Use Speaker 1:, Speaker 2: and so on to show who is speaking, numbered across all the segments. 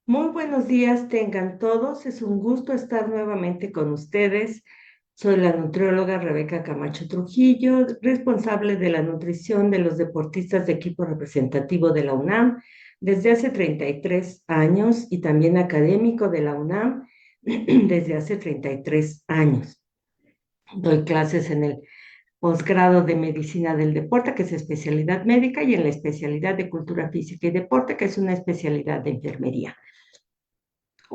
Speaker 1: Muy buenos días tengan todos. Es un gusto estar nuevamente con ustedes. Soy la nutrióloga Rebeca Camacho Trujillo, responsable de la nutrición de los deportistas de equipo representativo de la UNAM desde hace 33 años y también académico de la UNAM desde hace 33 años. Doy clases en el posgrado de Medicina del Deporte, que es especialidad médica, y en la especialidad de Cultura Física y Deporte, que es una especialidad de enfermería.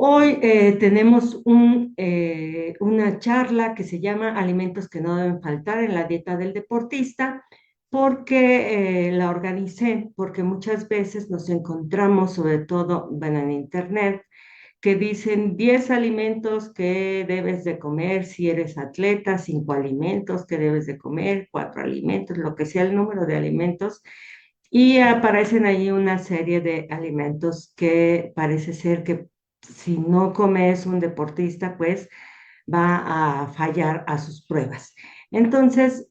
Speaker 1: Hoy tenemos una charla que se llama Alimentos que no deben faltar en la dieta del deportista, porque la organicé, porque muchas veces nos encontramos, sobre todo, bueno, en internet, que dicen 10 alimentos que debes de comer si eres atleta, 5 alimentos que debes de comer, 4 alimentos, lo que sea el número de alimentos, y aparecen ahí una serie de alimentos que parece ser que si no comes un deportista, pues va a fallar a sus pruebas. Entonces,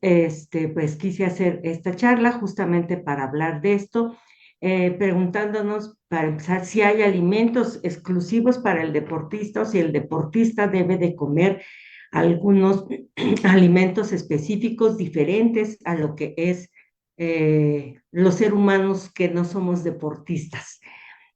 Speaker 1: pues quise hacer esta charla justamente para hablar de esto, preguntándonos para empezar si hay alimentos exclusivos para el deportista o si el deportista debe de comer algunos alimentos específicos diferentes a lo que es los seres humanos que no somos deportistas,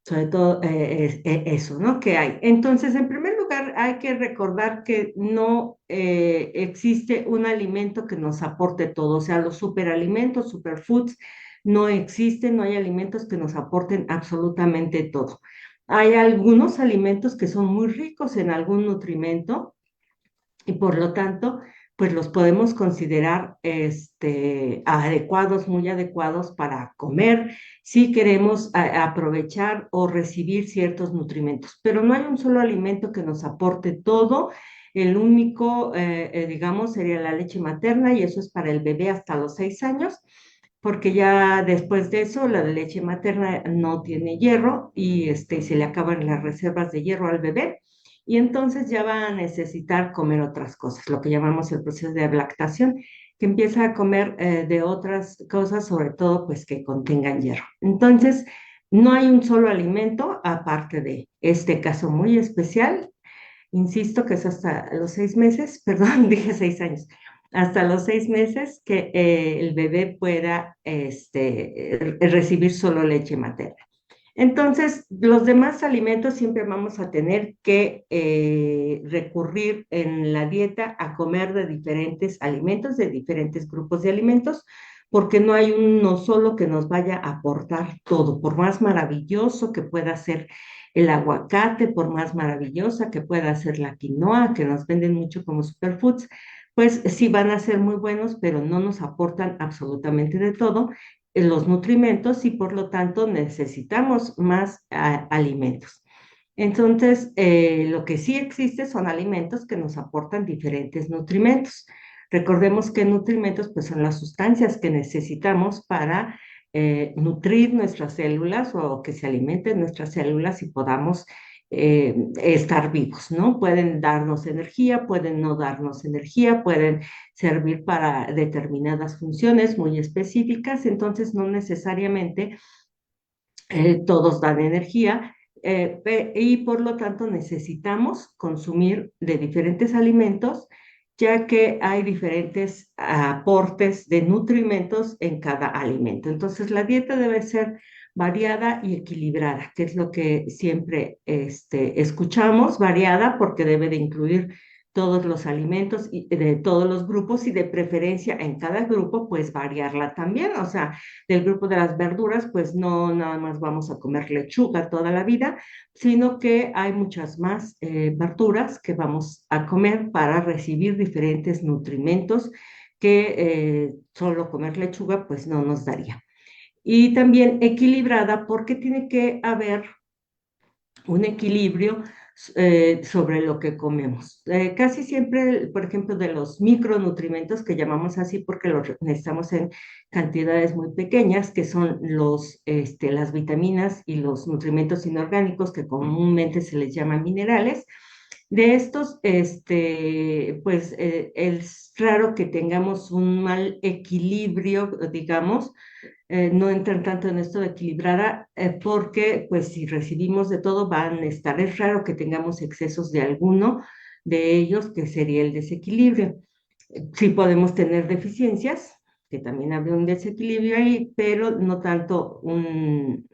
Speaker 1: sobre todo eso, ¿no? Que hay. Entonces, en primer lugar, hay que recordar que no existe un alimento que nos aporte todo, o sea, los superalimentos, superfoods, no existen, no hay alimentos que nos aporten absolutamente todo. Hay algunos alimentos que son muy ricos en algún nutrimento y por lo tanto, pues los podemos considerar adecuados, muy adecuados para comer si queremos aprovechar o recibir ciertos nutrimentos. Pero no hay un solo alimento que nos aporte todo. El único, digamos, sería la leche materna y eso es para el bebé hasta los 6 años, porque ya después de eso la leche materna no tiene hierro y se le acaban las reservas de hierro al bebé y entonces ya va a necesitar comer otras cosas, lo que llamamos el proceso de lactación, que empieza a comer de otras cosas, sobre todo pues que contengan hierro. Entonces, no hay un solo alimento, aparte de este caso muy especial, insisto que es hasta los 6 meses, perdón, dije 6 años, hasta los 6 meses que el bebé pueda recibir solo leche materna. Entonces, los demás alimentos siempre vamos a tener que recurrir en la dieta a comer de diferentes alimentos, de diferentes grupos de alimentos, porque no hay uno solo que nos vaya a aportar todo, por más maravilloso que pueda ser el aguacate, por más maravillosa que pueda ser la quinoa, que nos venden mucho como superfoods, pues sí van a ser muy buenos, pero no nos aportan absolutamente de todo los nutrimentos y por lo tanto necesitamos más alimentos. Entonces, lo que sí existe son alimentos que nos aportan diferentes nutrimentos. Recordemos que nutrimentos pues son las sustancias que necesitamos para nutrir nuestras células o que se alimenten nuestras células y podamos estar vivos, ¿no? Pueden darnos energía, pueden no darnos energía, pueden servir para determinadas funciones muy específicas, entonces no necesariamente todos dan energía y por lo tanto necesitamos consumir de diferentes alimentos, ya que hay diferentes aportes de nutrimentos en cada alimento. Entonces la dieta debe ser variada y equilibrada, que es lo que siempre escuchamos, variada porque debe de incluir todos los alimentos y de todos los grupos y de preferencia en cada grupo, pues variarla también. O sea, del grupo de las verduras, pues no nada más vamos a comer lechuga toda la vida, sino que hay muchas más verduras que vamos a comer para recibir diferentes nutrimentos que solo comer lechuga pues no nos daría. Y también equilibrada porque tiene que haber un equilibrio sobre lo que comemos. Casi siempre, por ejemplo, de los micronutrientes que llamamos así porque los necesitamos en cantidades muy pequeñas, que son las vitaminas y los nutrimentos inorgánicos que comúnmente se les llama minerales, De estos, pues es raro que tengamos un mal equilibrio, digamos, no entran tanto en esto de equilibrada, porque pues si recibimos de todo van a estar, es raro que tengamos excesos de alguno de ellos, que sería el desequilibrio. Sí podemos tener deficiencias, que también habría un desequilibrio ahí, pero no tanto un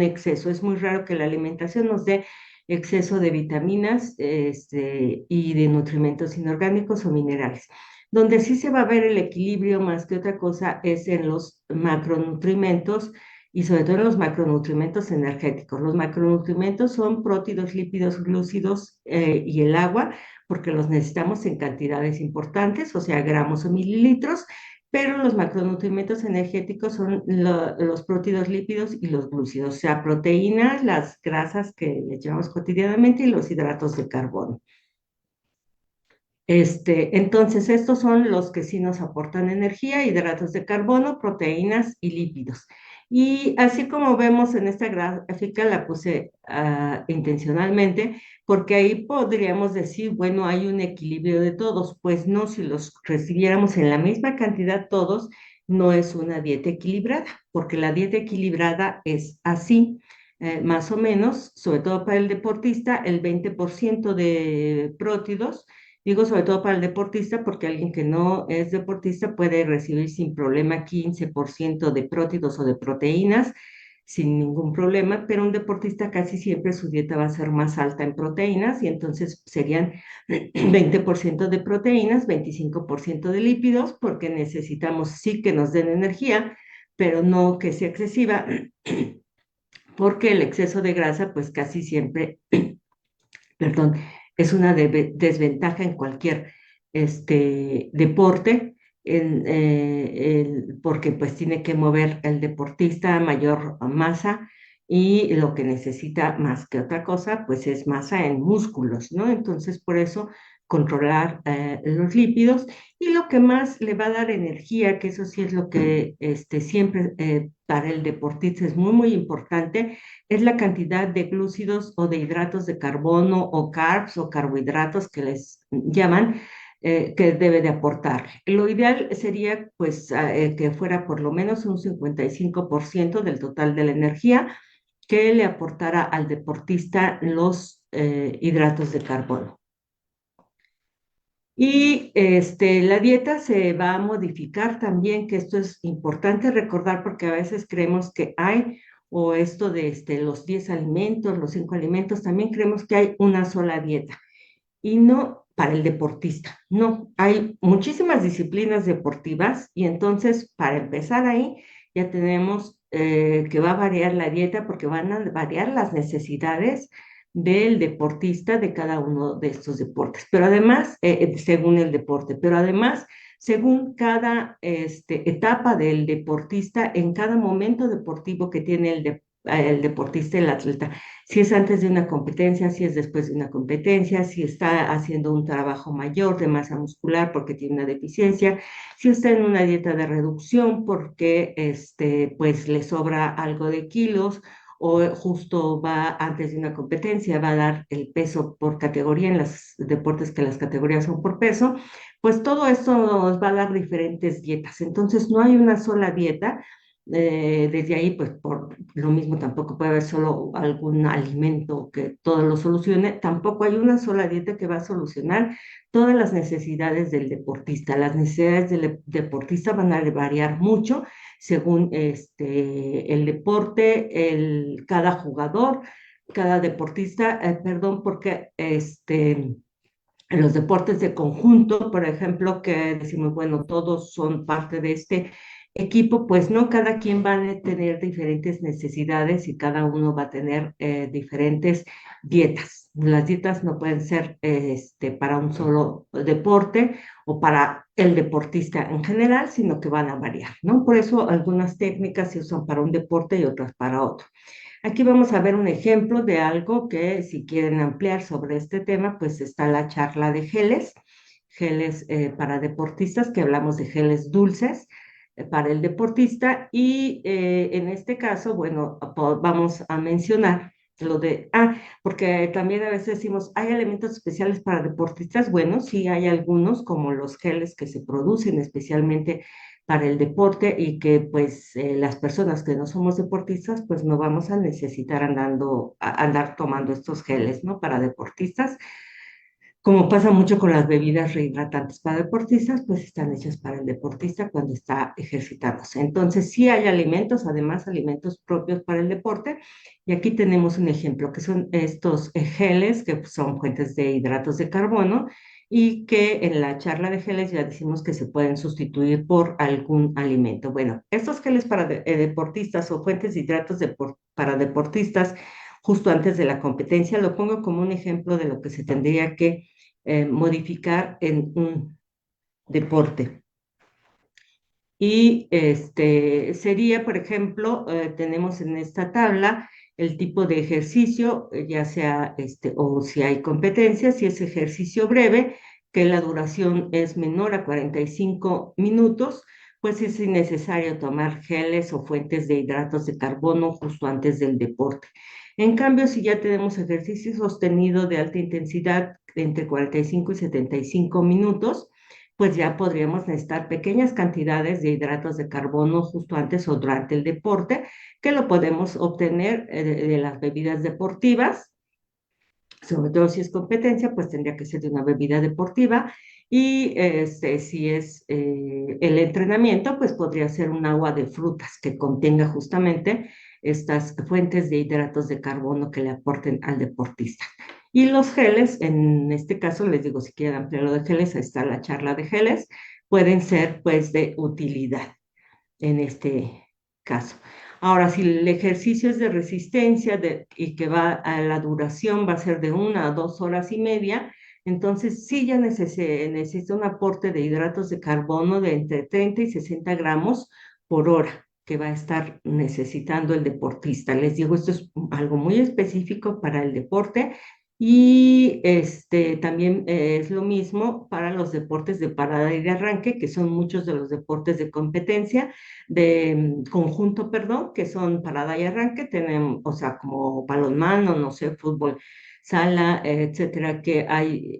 Speaker 1: exceso. Es muy raro que la alimentación nos dé exceso de vitaminas, y de nutrimentos inorgánicos o minerales. Donde sí se va a ver el equilibrio más que otra cosa es en los macronutrimentos y sobre todo en los macronutrimentos energéticos. Los macronutrimentos son prótidos, lípidos, glúcidos, y el agua, porque los necesitamos en cantidades importantes, o sea, gramos o mililitros, pero los macronutrientes energéticos son los prótidos, lípidos y los glúcidos, o sea, proteínas, las grasas que le llevamos cotidianamente y los hidratos de carbono. Entonces, estos son los que sí nos aportan energía: hidratos de carbono, proteínas y lípidos. Y así como vemos en esta gráfica, la puse intencionalmente, porque ahí podríamos decir, bueno, hay un equilibrio de todos. Pues no, si los recibiéramos en la misma cantidad todos, no es una dieta equilibrada, porque la dieta equilibrada es así. Más o menos, sobre todo para el deportista, el 20% de prótidos. Digo sobre todo para el deportista, porque alguien que no es deportista puede recibir sin problema 15% de prótidos o de proteínas, sin ningún problema, pero un deportista casi siempre su dieta va a ser más alta en proteínas y entonces serían 20% de proteínas, 25% de lípidos, porque necesitamos sí que nos den energía, pero no que sea excesiva, porque el exceso de grasa pues casi siempre, perdón, es una desventaja en cualquier deporte, porque pues tiene que mover el deportista a mayor masa, y lo que necesita más que otra cosa pues es masa en músculos, ¿no? Entonces por eso controlar los lípidos, y lo que más le va a dar energía, que eso sí es lo que siempre, para el deportista es muy, muy importante, es la cantidad de glúcidos o de hidratos de carbono o carbs o carbohidratos que les llaman, que debe de aportar. Lo ideal sería pues que fuera por lo menos un 55% del total de la energía que le aportara al deportista los hidratos de carbono. Y la dieta se va a modificar también, que esto es importante recordar, porque a veces creemos que hay, o esto de los 10 alimentos, los 5 alimentos, también creemos que hay una sola dieta. Y no para el deportista, no, hay muchísimas disciplinas deportivas, y entonces para empezar ahí ya tenemos que va a variar la dieta, porque van a variar las necesidades del deportista de cada uno de estos deportes, pero además, según el deporte, pero además, según cada etapa del deportista, en cada momento deportivo que tiene el deportista, el atleta, si es antes de una competencia, si es después de una competencia, si está haciendo un trabajo mayor de masa muscular porque tiene una deficiencia, si está en una dieta de reducción porque pues le sobra algo de kilos, o justo va antes de una competencia, va a dar el peso por categoría en los deportes, que las categorías son por peso. Pues todo esto nos va a dar diferentes dietas. Entonces no hay una sola dieta. Desde ahí, pues por lo mismo tampoco puede haber solo algún alimento que todo lo solucione. Tampoco hay una sola dieta que va a solucionar todas las necesidades del deportista. Las necesidades del deportista van a variar mucho según el deporte, cada jugador, cada deportista, perdón, porque en los deportes de conjunto, por ejemplo, que decimos, bueno, todos son parte de este equipo, pues no, cada quien va a tener diferentes necesidades y cada uno va a tener diferentes dietas. Las dietas no pueden ser para un solo deporte o para el deportista en general, sino que van a variar, ¿no? Por eso algunas técnicas se usan para un deporte y otras para otro. Aquí vamos a ver un ejemplo de algo que, si quieren ampliar sobre este tema, pues está la charla de geles, geles para deportistas, que hablamos de geles dulces para el deportista, y en este caso, bueno, vamos a mencionar Porque también a veces decimos, ¿hay alimentos especiales para deportistas? Bueno, sí hay algunos, como los geles que se producen especialmente para el deporte y que pues las personas que no somos deportistas pues no vamos a necesitar andar tomando estos geles, ¿no? Para deportistas. Como pasa mucho con las bebidas rehidratantes para deportistas, pues están hechas para el deportista cuando está ejercitándose. Entonces, sí hay alimentos, además alimentos propios para el deporte. Y aquí tenemos un ejemplo, que son estos geles, que son fuentes de hidratos de carbono y que en la charla de geles ya decimos que se pueden sustituir por algún alimento. Bueno, estos geles para deportistas o fuentes de hidratos para deportistas, justo antes de la competencia, lo pongo como un ejemplo de lo que se tendría que modificar en un deporte. Y sería, por ejemplo, tenemos en esta tabla el tipo de ejercicio, ya sea o si hay competencia, si es ejercicio breve, que la duración es menor a 45 minutos, pues es innecesario tomar geles o fuentes de hidratos de carbono justo antes del deporte. En cambio, si ya tenemos ejercicio sostenido de alta intensidad entre 45 y 75 minutos, pues ya podríamos necesitar pequeñas cantidades de hidratos de carbono justo antes o durante el deporte, que lo podemos obtener de las bebidas deportivas, sobre todo si es competencia, pues tendría que ser de una bebida deportiva. Y si es el entrenamiento, pues podría ser un agua de frutas que contenga justamente estas fuentes de hidratos de carbono que le aporten al deportista. Y los geles, en este caso, les digo, si quieren ampliar lo de geles, ahí está la charla de geles, pueden ser pues de utilidad en este caso. Ahora, si el ejercicio es de resistencia y que va a la duración va a ser de 1 a 2 horas y media, entonces sí ya necesita un aporte de hidratos de carbono de entre 30 y 60 gramos por hora que va a estar necesitando el deportista. Les digo, esto es algo muy específico para el deporte y también es lo mismo para los deportes de parada y de arranque, que son muchos de los deportes de competencia de conjunto, perdón, que son parada y arranque, tenemos, o sea, como balonmano, no sé, fútbol, sala, etcétera, que hay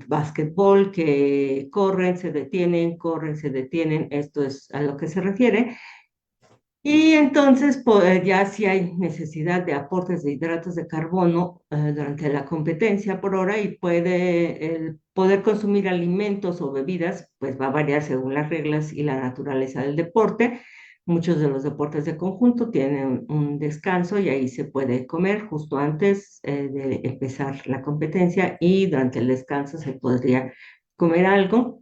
Speaker 1: básquetbol, que corren, se detienen, esto es a lo que se refiere. Y entonces, ya si hay necesidad de aportes de hidratos de carbono durante la competencia por hora y el poder consumir alimentos o bebidas, pues va a variar según las reglas y la naturaleza del deporte. Muchos de los deportes de conjunto tienen un descanso y ahí se puede comer justo antes de empezar la competencia y durante el descanso se podría comer algo.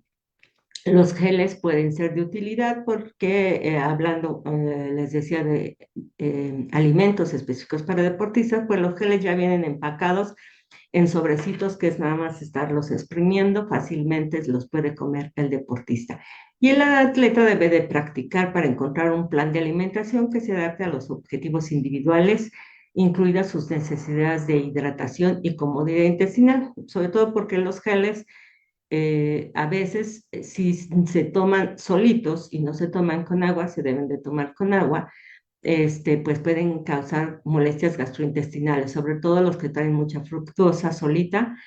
Speaker 1: Los geles pueden ser de utilidad porque, hablando, les decía, de alimentos específicos para deportistas, pues los geles ya vienen empacados en sobrecitos que es nada más estarlos exprimiendo, fácilmente los puede comer el deportista. Y el atleta debe de practicar para encontrar un plan de alimentación que se adapte a los objetivos individuales, incluidas sus necesidades de hidratación y comodidad intestinal, sobre todo porque los geles a veces, si se toman solitos y no se toman con agua, se deben de tomar con agua, pues pueden causar molestias gastrointestinales, sobre todo los que traen mucha fructosa solita,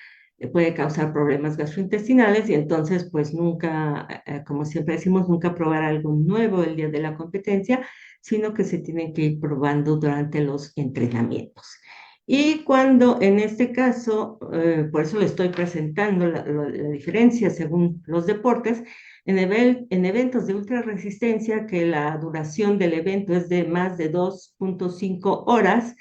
Speaker 1: puede causar problemas gastrointestinales y entonces, pues nunca, como siempre decimos, nunca probar algo nuevo el día de la competencia, sino que se tienen que ir probando durante los entrenamientos. Y cuando en este caso, por eso le estoy presentando la diferencia según los deportes, en eventos de ultra resistencia, que la duración del evento es de más de 2.5 horas,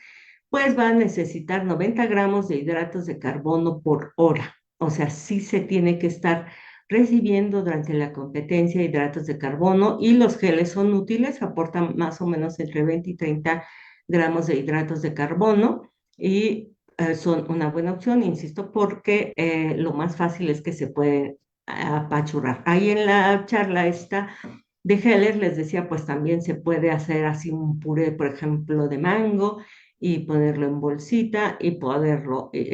Speaker 1: pues va a necesitar 90 gramos de hidratos de carbono por hora. O sea, sí se tiene que estar recibiendo durante la competencia hidratos de carbono y los geles son útiles, aportan más o menos entre 20 y 30 gramos de hidratos de carbono y son una buena opción, insisto, porque lo más fácil es que se pueden apachurrar. Ahí en la charla esta de geles les decía, pues también se puede hacer así un puré, por ejemplo, de mango y ponerlo en bolsita y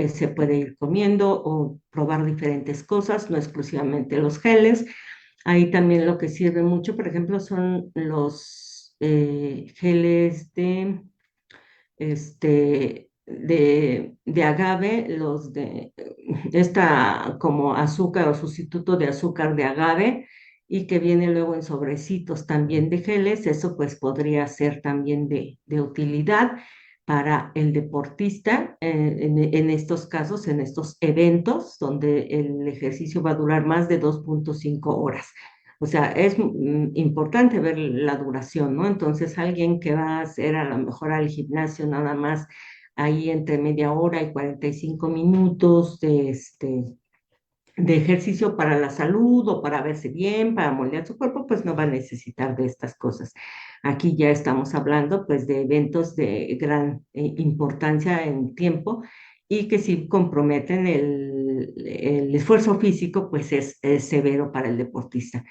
Speaker 1: se puede ir comiendo o probar diferentes cosas, no exclusivamente los geles. Ahí también lo que sirve mucho, por ejemplo, son los geles de de agave, los de esta como azúcar o sustituto de azúcar de agave y que viene luego en sobrecitos también de geles, eso pues podría ser también de utilidad para el deportista en estos casos, en estos eventos donde el ejercicio va a durar más de 2,5 horas. O sea, es importante ver la duración, ¿no? Entonces, alguien que va a hacer a lo mejor al gimnasio nada más ahí entre media hora y 45 minutos de ejercicio para la salud o para verse bien, para moldear su cuerpo, pues no va a necesitar de estas cosas. Aquí ya estamos hablando pues de eventos de gran importancia en tiempo y que si comprometen el esfuerzo físico, pues es severo para el deportista.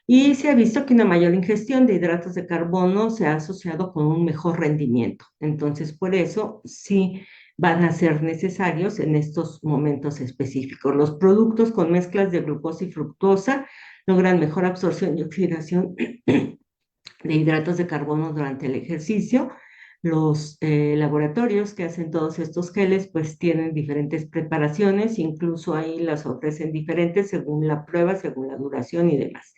Speaker 1: Y se ha visto que una mayor ingestión de hidratos de carbono se ha asociado con un mejor rendimiento. Entonces, por eso sí van a ser necesarios en estos momentos específicos. Los productos con mezclas de glucosa y fructosa logran mejor absorción y oxidación de hidratos de carbono durante el ejercicio. Los laboratorios que hacen todos estos geles pues tienen diferentes preparaciones, incluso ahí las ofrecen diferentes según la prueba, según la duración y demás.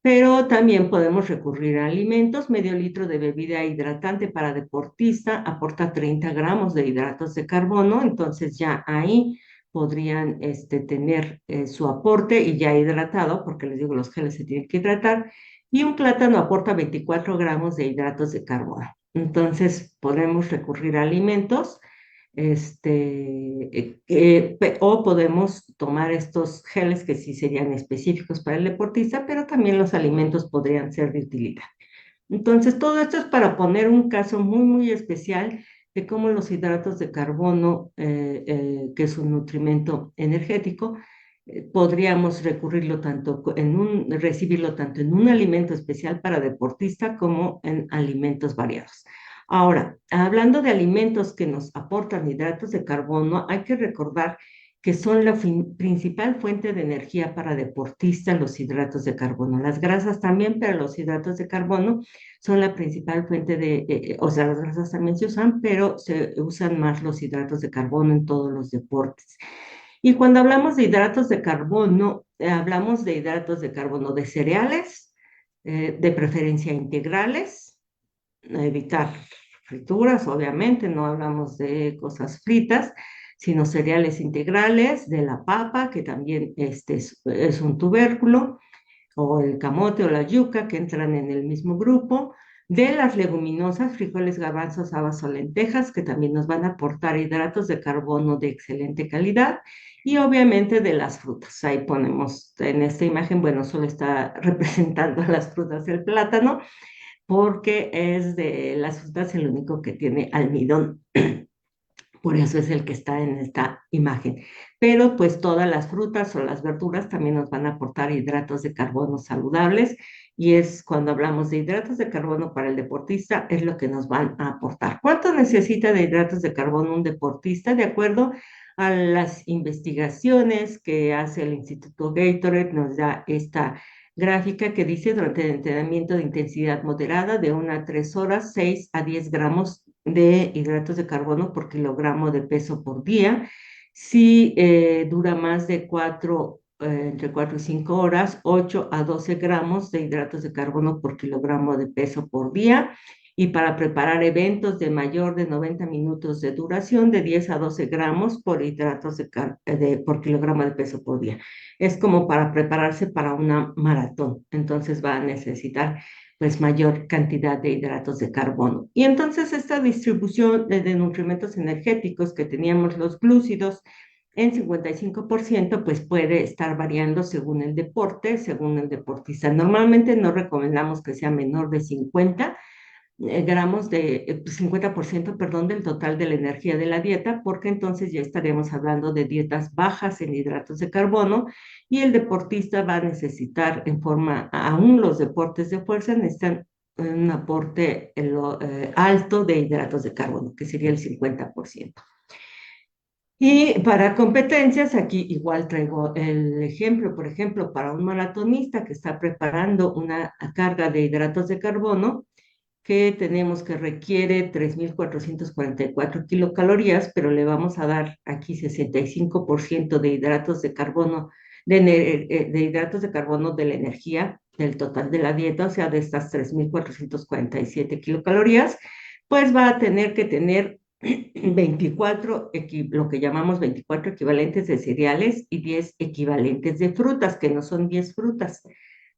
Speaker 1: Pero también podemos recurrir a alimentos. Medio litro de bebida hidratante para deportista aporta 30 gramos de hidratos de carbono, entonces ya ahí podrían tener su aporte y ya hidratado, porque les digo, los geles se tienen que hidratar, y un plátano aporta 24 gramos de hidratos de carbono. Entonces podemos recurrir a alimentos o podemos tomar estos geles que sí serían específicos para el deportista, pero también los alimentos podrían ser de utilidad. Entonces, todo esto es para poner un caso muy, muy especial de cómo los hidratos de carbono, que es un nutrimento energético, podríamos recibirlo tanto en un alimento especial para deportista como en alimentos variados. Ahora, hablando de alimentos que nos aportan hidratos de carbono, hay que recordar que son la principal fuente de energía para deportistas los hidratos de carbono. Las grasas también, pero los hidratos de carbono son la principal fuente o sea, las grasas también se usan, pero se usan más los hidratos de carbono en todos los deportes. Y cuando hablamos de hidratos de carbono, hablamos de hidratos de carbono de cereales, de preferencia integrales, evitar frituras, obviamente, no hablamos de cosas fritas, sino cereales integrales, de la papa, que también es un tubérculo, o el camote o la yuca, que entran en el mismo grupo, de las leguminosas, frijoles, garbanzos, habas o lentejas, que también nos van a aportar hidratos de carbono de excelente calidad, y obviamente de las frutas. Ahí ponemos en esta imagen, bueno, solo está representando las frutas del plátano, porque es de las frutas el único que tiene almidón. Por eso es el que está en esta imagen. Pero pues todas las frutas o las verduras también nos van a aportar hidratos de carbono saludables y es cuando hablamos de hidratos de carbono para el deportista, es lo que nos van a aportar. ¿Cuánto necesita de hidratos de carbono un deportista? De acuerdo a las investigaciones que hace el Instituto Gatorade, nos da esta gráfica que dice durante el entrenamiento de intensidad moderada de 1 a 3 horas, 6 a 10 gramos de hidratos de carbono por kilogramo de peso por día. Si dura más de entre 4 y 5 horas, 8 a 12 gramos de hidratos de carbono por kilogramo de peso por día. Y para preparar eventos de mayor de 90 minutos de duración, de 10 a 12 gramos por por kilogramo de peso por día. Es como para prepararse para una maratón. Entonces va a necesitar pues mayor cantidad de hidratos de carbono. Y entonces esta distribución de nutrimentos energéticos que teníamos los glúcidos en 55%, pues puede estar variando según el deporte, según el deportista. Normalmente no recomendamos que sea menor de 50%, perdón, del total de la energía de la dieta, porque entonces ya estaremos hablando de dietas bajas en hidratos de carbono y el deportista va a necesitar aún los deportes de fuerza necesitan un aporte alto de hidratos de carbono, que sería el 50%. Y para competencias, aquí igual traigo el ejemplo, por ejemplo, para un maratonista que está preparando una carga de hidratos de carbono, que tenemos que requiere 3.444 kilocalorías, pero le vamos a dar aquí 65% de hidratos de carbono, de hidratos de carbono de la energía del total de la dieta, o sea, de estas 3.447 kilocalorías, pues va a tener que tener 24, lo que llamamos 24 equivalentes de cereales y 10 equivalentes de frutas, que no son 10 frutas,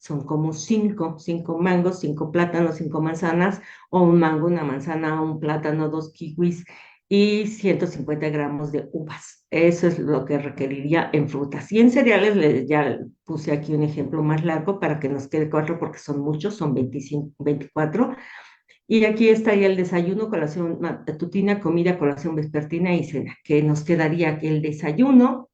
Speaker 1: son como 5 mangos, 5 plátanos, 5 manzanas, o un mango, una manzana, un plátano, 2 kiwis y 150 gramos de uvas. Eso es lo que requeriría en frutas. Y en cereales, ya puse aquí un ejemplo más largo para que nos quede cuatro, porque son muchos, son 25, 24. Y aquí estaría el desayuno, colación matutina, comida, colación vespertina y cena, que nos quedaría que el desayuno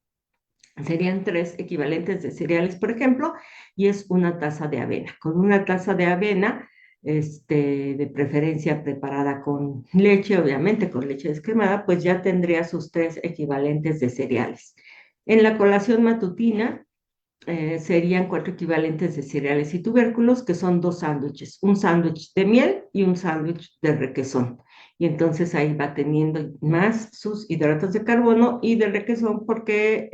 Speaker 1: serían 3 equivalentes de cereales, por ejemplo, y es una taza de avena. Con una taza de avena, de preferencia preparada con leche, obviamente con leche descremada, pues ya tendría sus 3 equivalentes de cereales. En la colación matutina, serían 4 equivalentes de cereales y tubérculos, que son 2 sándwiches, un sándwich de miel y un sándwich de requesón. Y entonces ahí va teniendo más sus hidratos de carbono y de requesón, porque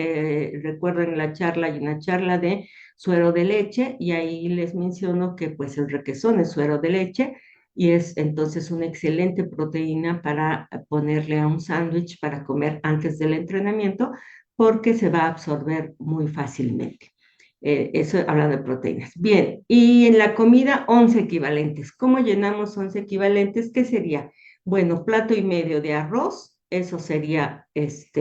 Speaker 1: recuerdo en la charla, hay una charla de suero de leche, y ahí les menciono que pues el requesón es suero de leche, y es entonces una excelente proteína para ponerle a un sándwich para comer antes del entrenamiento, porque se va a absorber muy fácilmente. Eso hablando de proteínas. Bien, y en la comida, 11 equivalentes. ¿Cómo llenamos 11 equivalentes? ¿Qué sería? Bueno, plato y medio de arroz, eso sería 3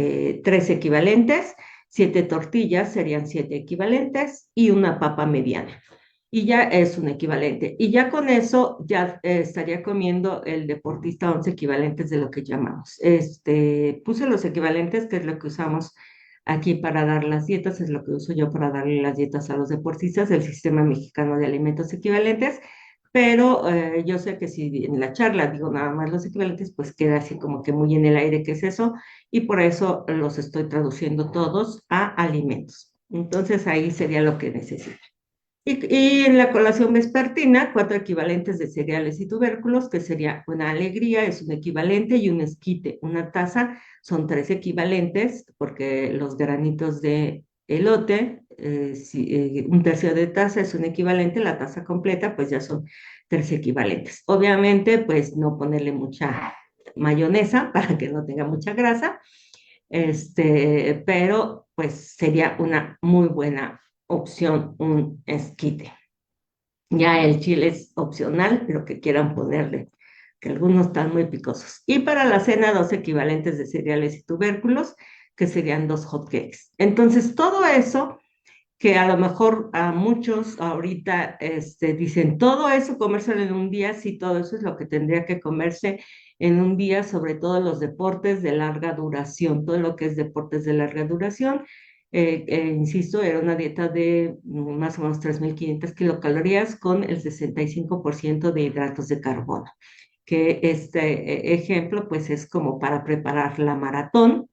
Speaker 1: equivalentes, 7 tortillas serían 7 equivalentes, y una papa mediana. Y ya es un equivalente. Y ya con eso ya estaría comiendo el deportista 11 equivalentes de lo que llamamos. Puse los equivalentes, que es lo que usamos aquí para dar las dietas, es lo que uso yo para darle las dietas a los deportistas del Sistema Mexicano de Alimentos Equivalentes, pero yo sé que si en la charla digo nada más los equivalentes, pues queda así como que muy en el aire qué es eso, y por eso los estoy traduciendo todos a alimentos. Entonces ahí sería lo que necesito. Y en la colación vespertina, 4 equivalentes de cereales y tubérculos, que sería una alegría, es un equivalente, y un esquite. Una taza son 3 equivalentes, porque los granitos de elote, un tercio de taza es un equivalente, la taza completa, pues ya son 3 equivalentes. Obviamente, pues no ponerle mucha mayonesa para que no tenga mucha grasa, pero pues sería una muy buena opción un esquite. Ya el chile es opcional, lo que quieran ponerle, que algunos están muy picosos. Y para la cena, 2 equivalentes de cereales y tubérculos, que serían 2 hotcakes. Entonces, todo eso, que a lo mejor a muchos ahorita dicen, todo eso comérselo en un día, sí, todo eso es lo que tendría que comerse en un día, sobre todo los deportes de larga duración, todo lo que es deportes de larga duración. Insisto, era una dieta de más o menos 3.500 kilocalorías con el 65% de hidratos de carbono, que este ejemplo pues es como para preparar la maratón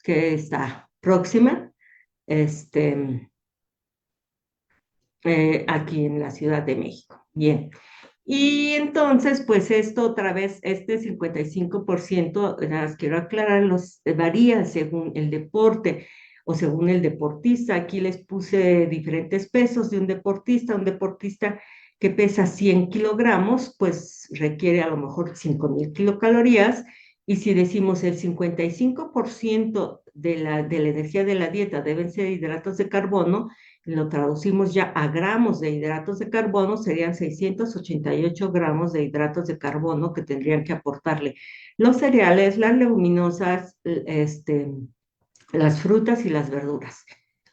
Speaker 1: que está próxima. Este, aquí en la Ciudad de México. Bien. Y entonces, pues esto otra vez, este 55%, nada más quiero aclarar, varía según el deporte o según el deportista. Aquí les puse diferentes pesos de un deportista. Un deportista que pesa 100 kilogramos, pues requiere a lo mejor 5.000 kilocalorías. Y si decimos el 55% de la energía de la dieta deben ser hidratos de carbono, lo traducimos ya a gramos de hidratos de carbono, serían 688 gramos de hidratos de carbono que tendrían que aportarle los cereales, las leguminosas, las frutas y las verduras.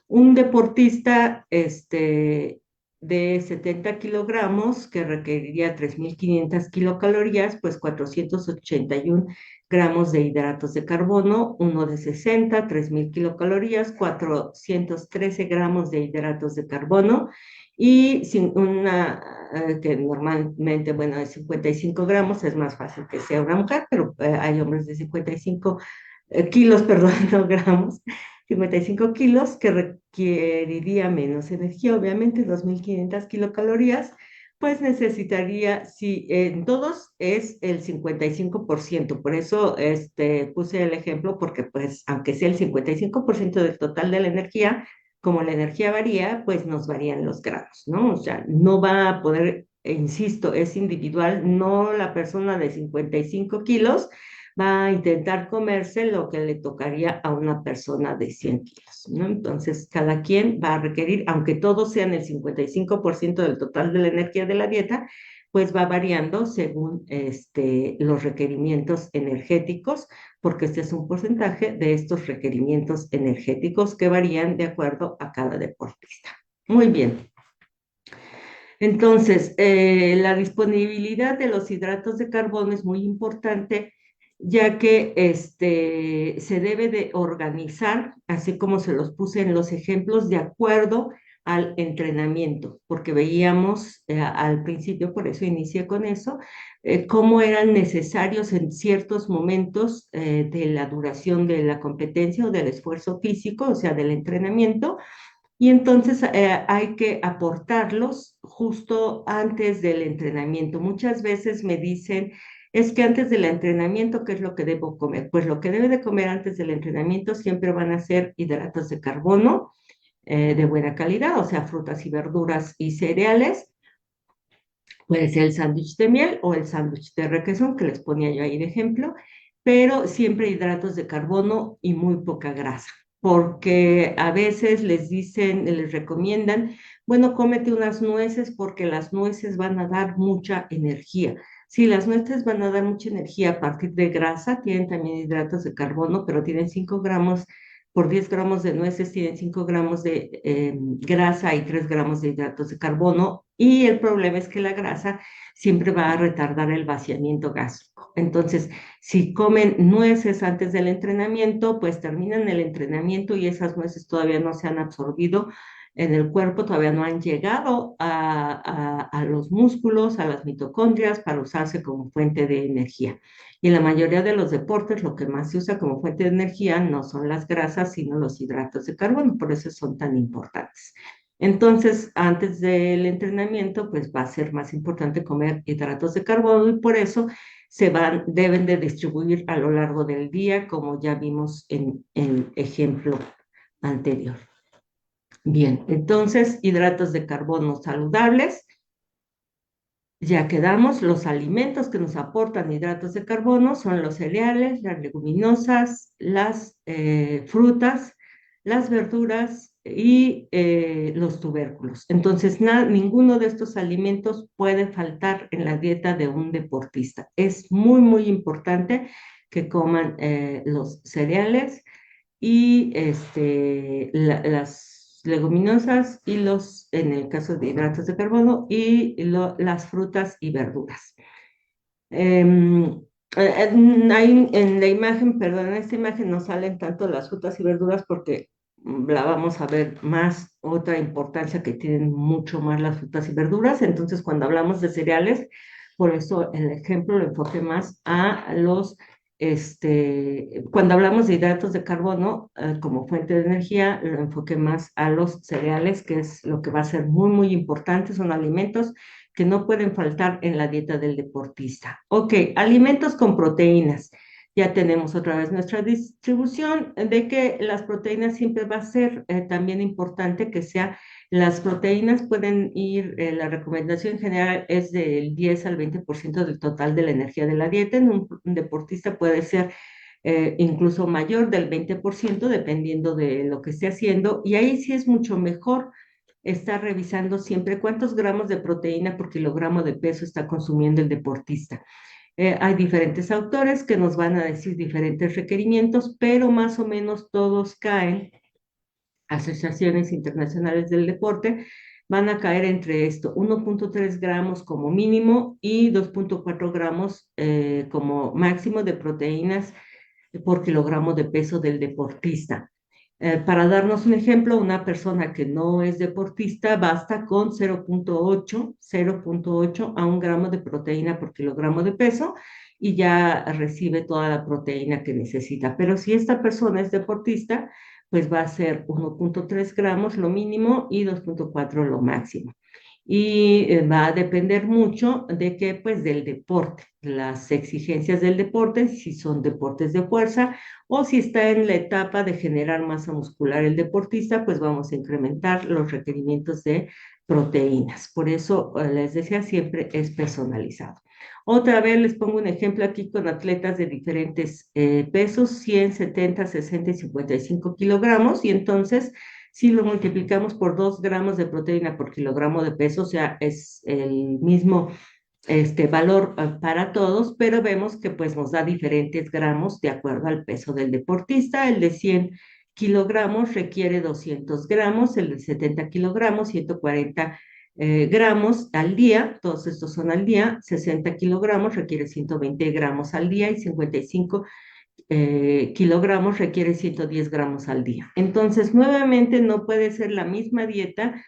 Speaker 1: Un deportista de 70 kilogramos, que requeriría 3.500 kilocalorías, pues 481 gramos de hidratos de carbono. Uno de 60, 3.000 kilocalorías, 413 gramos de hidratos de carbono. Y sin que normalmente, bueno, de 55 gramos, es más fácil que sea una mujer, pero hay hombres de 55 kilos, perdón, no gramos, 55 kilos, que requeriría menos energía, obviamente, 2.500 kilocalorías, pues necesitaría, si en todos es el 55%. Por eso puse el ejemplo, porque pues aunque sea el 55% del total de la energía, como la energía varía, pues nos varían los grados, ¿no? O sea, no va a poder, insisto, es individual, no la persona de 55 kilos va a intentar comerse lo que le tocaría a una persona de 100 kilos, ¿no? Entonces, cada quien va a requerir, aunque todos sean el 55% del total de la energía de la dieta, pues va variando según los requerimientos energéticos, porque este es un porcentaje de estos requerimientos energéticos que varían de acuerdo a cada deportista. Muy bien. Entonces, la disponibilidad de los hidratos de carbono es muy importante, ya que se debe de organizar, así como se los puse en los ejemplos, de acuerdo al entrenamiento, porque veíamos al principio, por eso inicié con eso, cómo eran necesarios en ciertos momentos de la duración de la competencia o del esfuerzo físico, o sea, del entrenamiento, y entonces hay que aportarlos justo antes del entrenamiento. Muchas veces me dicen, es que antes del entrenamiento, ¿qué es lo que debo comer? Pues lo que debe de comer antes del entrenamiento siempre van a ser hidratos de carbono de buena calidad, o sea, frutas y verduras y cereales. Puede ser el sándwich de miel o el sándwich de requesón, que les ponía yo ahí de ejemplo, pero siempre hidratos de carbono y muy poca grasa, porque a veces les dicen, les recomiendan, bueno, cómete unas nueces porque las nueces van a dar mucha energía. Sí, las nueces van a dar mucha energía a partir de grasa, tienen también hidratos de carbono, pero tienen 5 gramos, por 10 gramos de nueces tienen 5 gramos de grasa y 3 gramos de hidratos de carbono, y el problema es que la grasa siempre va a retardar el vaciamiento gástrico. Entonces, si comen nueces antes del entrenamiento, pues terminan el entrenamiento y esas nueces todavía no se han absorbido en el cuerpo, todavía no han llegado a los músculos, a las mitocondrias para usarse como fuente de energía. Y en la mayoría de los deportes, lo que más se usa como fuente de energía no son las grasas, sino los hidratos de carbono, por eso son tan importantes. Entonces, antes del entrenamiento, pues va a ser más importante comer hidratos de carbono, y por eso deben de distribuir a lo largo del día, como ya vimos en el ejemplo anterior. Bien, entonces, hidratos de carbono saludables. Ya quedamos, los alimentos que nos aportan hidratos de carbono son los cereales, las leguminosas, las frutas, las verduras y los tubérculos. Entonces, ninguno de estos alimentos puede faltar en la dieta de un deportista. Es muy, muy importante que coman los cereales y las leguminosas y en el caso de hidratos de carbono, y las frutas y verduras. Ahí en la imagen, perdón, en esta imagen no salen tanto las frutas y verduras porque la vamos a ver más, otra importancia que tienen mucho más las frutas y verduras. Entonces, cuando hablamos de cereales, por eso el ejemplo lo enfoqué más a cuando hablamos de hidratos de carbono como fuente de energía, lo enfoqué más a los cereales, que es lo que va a ser muy, muy importante, son alimentos que no pueden faltar en la dieta del deportista. Ok, alimentos con proteínas. Ya tenemos otra vez nuestra distribución de que las proteínas siempre va a ser también importante que sea, las proteínas pueden ir, la recomendación general es del 10 al 20% del total de la energía de la dieta. En un deportista puede ser incluso mayor del 20% dependiendo de lo que esté haciendo, y ahí sí es mucho mejor está revisando siempre cuántos gramos de proteína por kilogramo de peso está consumiendo el deportista. Hay diferentes autores que nos van a decir diferentes requerimientos, pero más o menos todos caen, asociaciones internacionales del deporte, van a caer entre esto, 1.3 gramos como mínimo y 2.4 gramos como máximo de proteínas por kilogramo de peso del deportista. Para darnos un ejemplo, una persona que no es deportista basta con 0.8 a 1 gramo de proteína por kilogramo de peso y ya recibe toda la proteína que necesita. Pero si esta persona es deportista, pues va a ser 1.3 gramos lo mínimo y 2.4 lo máximo. y va a depender mucho de que, pues, del deporte, las exigencias del deporte, si son deportes de fuerza o si está en la etapa de generar masa muscular el deportista, pues vamos a incrementar los requerimientos de proteínas. Por eso, les decía, siempre es personalizado. Otra vez les pongo un ejemplo aquí con atletas de diferentes pesos, 100, 70, 60 y 55 kilogramos, y entonces si lo multiplicamos por 2 gramos de proteína por kilogramo de peso, o sea, es el mismo valor para todos, pero vemos que pues nos da diferentes gramos de acuerdo al peso del deportista. El de 100 kilogramos requiere 200 gramos, el de 70 kilogramos, 140 gramos al día, todos estos son al día, 60 kilogramos requiere 120 gramos al día y 55 kilogramos requiere 110 gramos al día. Entonces, nuevamente no puede ser la misma dieta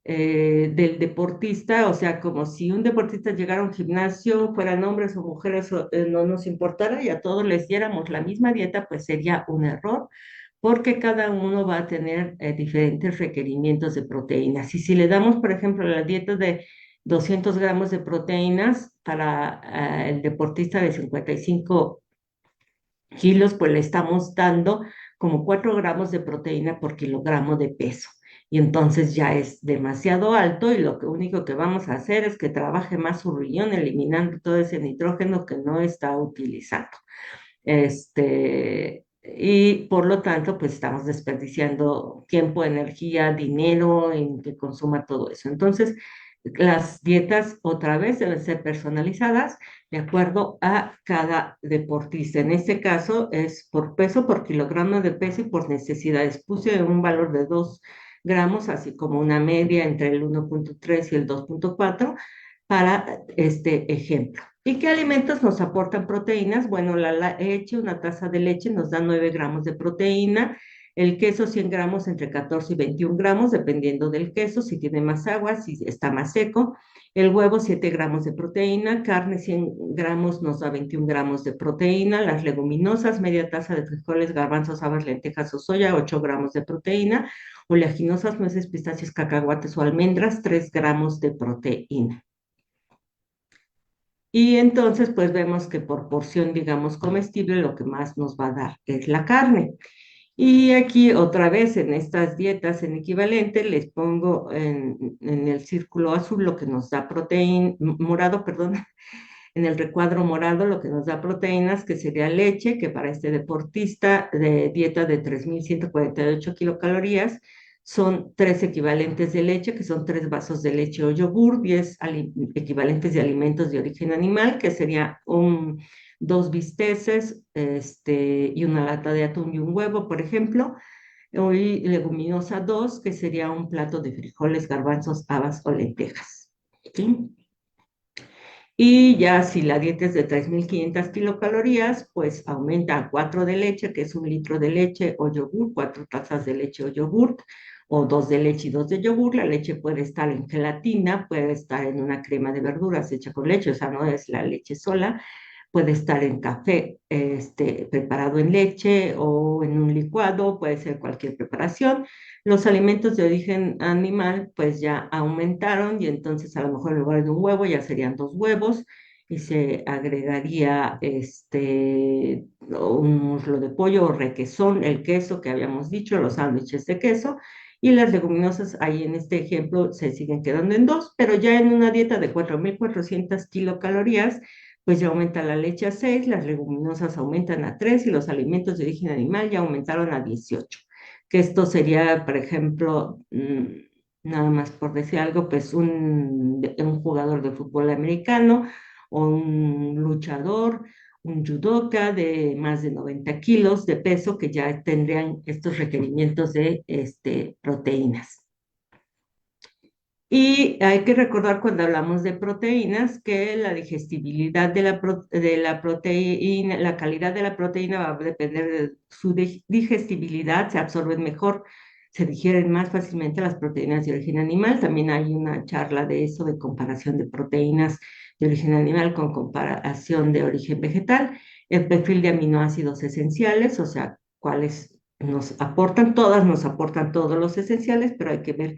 Speaker 1: del deportista, o sea, como si un deportista llegara a un gimnasio, fueran hombres o mujeres, no nos importara y a todos les diéramos la misma dieta, pues sería un error, porque cada uno va a tener diferentes requerimientos de proteínas. Y si le damos, por ejemplo, la dieta de 200 gramos de proteínas para el deportista de 55 kilos, pues le estamos dando como 4 gramos de proteína por kilogramo de peso. Y entonces ya es demasiado alto y lo único que vamos a hacer es que trabaje más su riñón eliminando todo ese nitrógeno que no está utilizando. Y por lo tanto, pues estamos desperdiciando tiempo, energía, dinero en que consuma todo eso. Entonces, las dietas otra vez deben ser personalizadas de acuerdo a cada deportista. En este caso es por peso, por kilogramo de peso y por necesidades. Puse un valor de 2 gramos, así como una media entre el 1,3 y el 2,4 para este ejemplo. ¿Y qué alimentos nos aportan proteínas? Bueno, la leche, una taza de leche nos da 9 gramos de proteína, el queso 100 gramos entre 14 y 21 gramos, dependiendo del queso, si tiene más agua, si está más seco. El huevo 7 gramos de proteína, carne 100 gramos nos da 21 gramos de proteína, las leguminosas, media taza de frijoles, garbanzos, habas, lentejas o soya, 8 gramos de proteína, oleaginosas, nueces, pistaches, cacahuates o almendras, 3 gramos de proteína. Y entonces, pues vemos que por porción, digamos, comestible, lo que más nos va a dar es la carne. Y aquí otra vez en estas dietas en equivalente les pongo en el círculo azul lo que nos da proteína, morado, perdón, en el recuadro morado lo que nos da proteínas, que sería leche, que para este deportista de dieta de 3.148 kilocalorías son 3 equivalentes de leche, que son 3 vasos de leche o yogur, 10 equivalentes de alimentos de origen animal, que sería dos bisteces y una lata de atún y un huevo, por ejemplo, y leguminosa 2, que sería un plato de frijoles, garbanzos, habas o lentejas. ¿Sí? Y ya si la dieta es de 3.500 kilocalorías, pues aumenta a 4 de leche, que es un litro de leche o yogur, 4 tazas de leche o yogur, o 2 de leche y 2 de yogur. La leche puede estar en gelatina, puede estar en una crema de verduras hecha con leche, o sea, no es la leche sola, puede estar en café preparado en leche o en un licuado, puede ser cualquier preparación. Los alimentos de origen animal pues ya aumentaron y entonces a lo mejor en lugar de un huevo ya serían 2 huevos y se agregaría un muslo de pollo o requesón, el queso que habíamos dicho, los sándwiches de queso. Y las leguminosas ahí en este ejemplo se siguen quedando en 2, pero ya en una dieta de 4.400 kilocalorías, pues ya aumenta la leche a 6, las leguminosas aumentan a 3 y los alimentos de origen animal ya aumentaron a 18. Que esto sería, por ejemplo, nada más por decir algo, pues un jugador de fútbol americano o un luchador, un judoka de más de 90 kilos de peso que ya tendrían estos requerimientos de proteínas. Y hay que recordar cuando hablamos de proteínas que la digestibilidad de la proteína, la calidad de la proteína va a depender de su digestibilidad, se absorben mejor, se digieren más fácilmente las proteínas de origen animal. También hay una charla de eso, de comparación de proteínas de origen animal con comparación de origen vegetal. El perfil de aminoácidos esenciales, o sea, cuáles nos aportan, todas nos aportan todos los esenciales, pero hay que ver